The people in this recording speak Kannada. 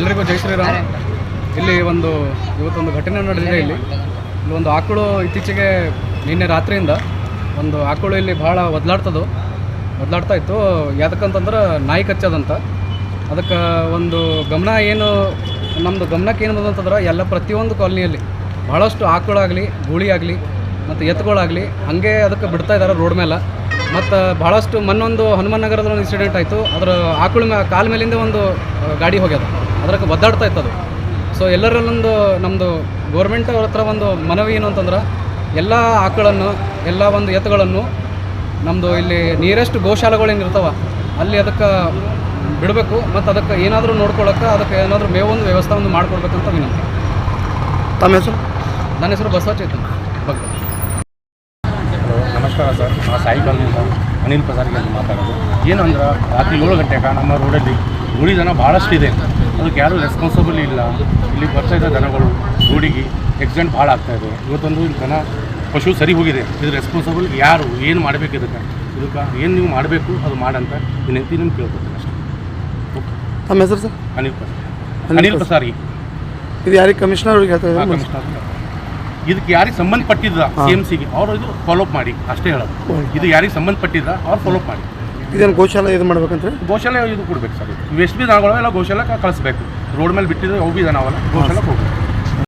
ಎಲ್ರಿಗೂ ಜೈ ಶ್ರೀರಾಮ್. ಇಲ್ಲಿ ಇವತ್ತೊಂದು ಘಟನೆ ನಡೆದಿದೆ. ಇಲ್ಲಿ ಒಂದು ಆಕಳು ಇತ್ತೀಚೆಗೆ ನಿನ್ನೆ ರಾತ್ರಿಯಿಂದ ಒಂದು ಆಕಳು ಇಲ್ಲಿ ಭಾಳ ಒದ್ಲಾಡ್ತಾ ಇತ್ತು. ಯಾಕಂತಂದ್ರೆ ನಾಯಿ ಕಚ್ಚೋದಂತ. ಅದಕ್ಕೆ ಒಂದು ನಮ್ಮದು ಗಮನಕ್ಕೆ ಏನು ಬಂದಂತಂದ್ರೆ ಎಲ್ಲ ಪ್ರತಿಯೊಂದು ಕಾಲನಿಯಲ್ಲಿ ಭಾಳಷ್ಟು ಆಕಳಾಗಲಿ ಗೂಳಿ ಆಗಲಿ ಮತ್ತು ಎತ್ತುಗಳಾಗಲಿ ಹಾಗೆ ಅದಕ್ಕೆ ಬಿಡ್ತಾ ಇದ್ದಾರೆ ರೋಡ್ ಮೇಲೆ. ಮತ್ತು ಭಾಳಷ್ಟು ಮೊನ್ನೊಂದು ಹನುಮಾನ್ ನಗರದಲ್ಲಿ ಒಂದು ಇನ್ಸಿಡೆಂಟ್ ಆಯಿತು. ಅದರ ಕಾಲ ಮೇಲಿಂದ ಒಂದು ಗಾಡಿ ಹೋಗ್ಯದ, ಅದಕ್ಕೆ ಒದ್ದಾಡ್ತಾ ಇತ್ತು ಅದು. ಸೊ ಎಲ್ಲರಲ್ಲೊಂದು ನಮ್ಮದು ಗೌರ್ಮೆಂಟ್ ಅವ್ರ ಹತ್ರ ಒಂದು ಮನವಿ ಏನು ಅಂತಂದ್ರೆ ಎಲ್ಲ ಆಕಳನ್ನು ಎಲ್ಲ ಒಂದು ಎತ್ತುಗಳನ್ನು ನಮ್ಮದು ಇಲ್ಲಿ ನಿಯರೆಸ್ಟ್ ಗೋಶಾಲೆಗಳೇನು ಇರ್ತಾವೆ ಅಲ್ಲಿ ಅದಕ್ಕೆ ಬಿಡಬೇಕು. ಮತ್ತು ಅದಕ್ಕೆ ಏನಾದರೂ ನೋಡ್ಕೊಳ್ಳೋಕೆ ಅದಕ್ಕೆ ಏನಾದರೂ ಮೇವೊಂದು ವ್ಯವಸ್ಥೆ ಮಾಡಿಕೊಡ್ಬೇಕಂತ ವಿನಂತಿ. ತಮ್ಮ ಹೆಸರು? ನನ್ನ ಹೆಸರು ಬಸವ ಚೇತನ್ ಬಗ್ಗೆ. ನಮಸ್ಕಾರ ಸರ್, ನಾವು ಸಾಯಿ ಕಾಲನಿಯಿಂದ ಅನಿಲ್ ಪ್ರಸಾದ್ಗೆ ಮಾತಾಡೋದು. ಏನಂದ್ರೆ ರಾತ್ರಿ 7 ಗಂಟೆಗೆ ನಮ್ಮ ರೋಡಲ್ಲಿ ಗುಡಿ ದನ ಭಾಳಷ್ಟು ಇದೆ, ಅದಕ್ಕೆ ಯಾರೂ ರೆಸ್ಪಾನ್ಸಿಬಲ್ ಇಲ್ಲ. ಇಲ್ಲಿ ಬರ್ತಾಯಿದ್ದ ದನಗಳು ರೋಡಿಗೆ ಆಕ್ಸಿಡೆಂಟ್ ಭಾಳ ಆಗ್ತಾಯಿದೆ. ಇವತ್ತೊಂದು ದನ ಪಶು ಸರಿ ಹೋಗಿದೆ, ಇದು ರೆಸ್ಪಾನ್ಸಿಬಲ್ ಯಾರು, ಏನು ಮಾಡಬೇಕು, ಇದಕ್ಕೆ ಏನು ನೀವು ಮಾಡಬೇಕು ಅದು ಮಾಡಂತ ವಿನಂತಿ ನಿಮ್ಗೆ ಕೇಳ್ಕೊತೀನಿ ಅಷ್ಟೇ. ಓಕೆ. ತಮ್ಮ ಹೆಸರು ಸರ್? ಅನಿಲ್ ಪ್ರಸಾದ್. ಇದು ಯಾರಿಗೆ ಕಮಿಷನರ್ ಅವ್ರಿಗೆ ಹೇಳ್ತಾ ಇದ್ದಾರೆ? ಕಮಿಷನರ್ ಇದಕ್ಕೆ ಯಾರಿಗೆ ಸಂಬಂಧಪಟ್ಟಿದ್ದ CMCಗೆ ಅವರು ಇದು ಫಾಲೋಅಪ್ ಮಾಡಿ ಅಷ್ಟೇ ಹೇಳೋದು. ಇದು ಯಾರಿಗೆ ಸಂಬಂಧಪಟ್ಟಿದ್ದ ಅವ್ರು ಫಾಲೋಅಪ್ ಮಾಡಿ. ಇದನ್ನು ಗೋಶಾಲೆ ಇದು ಮಾಡ್ಬೇಕಂತ ಗೋಶಾಲೆ ಇದು ಕೊಡ್ಬೇಕು ಸರ್. ವೇಸ್ಟ್ ಬಿ ದನಗಳು ಎಲ್ಲ ಗೋಶಾಲೆ ಕಳಿಸ್ಬೇಕು. ರೋಡ್ ಮೇಲೆ ಬಿಟ್ಟಿದ್ರೆ ಅವು ಬಿ ದನವಲ್ಲ ಗೋಶಾಲೆಗೆ ಹೋಗ್ಬೇಕು.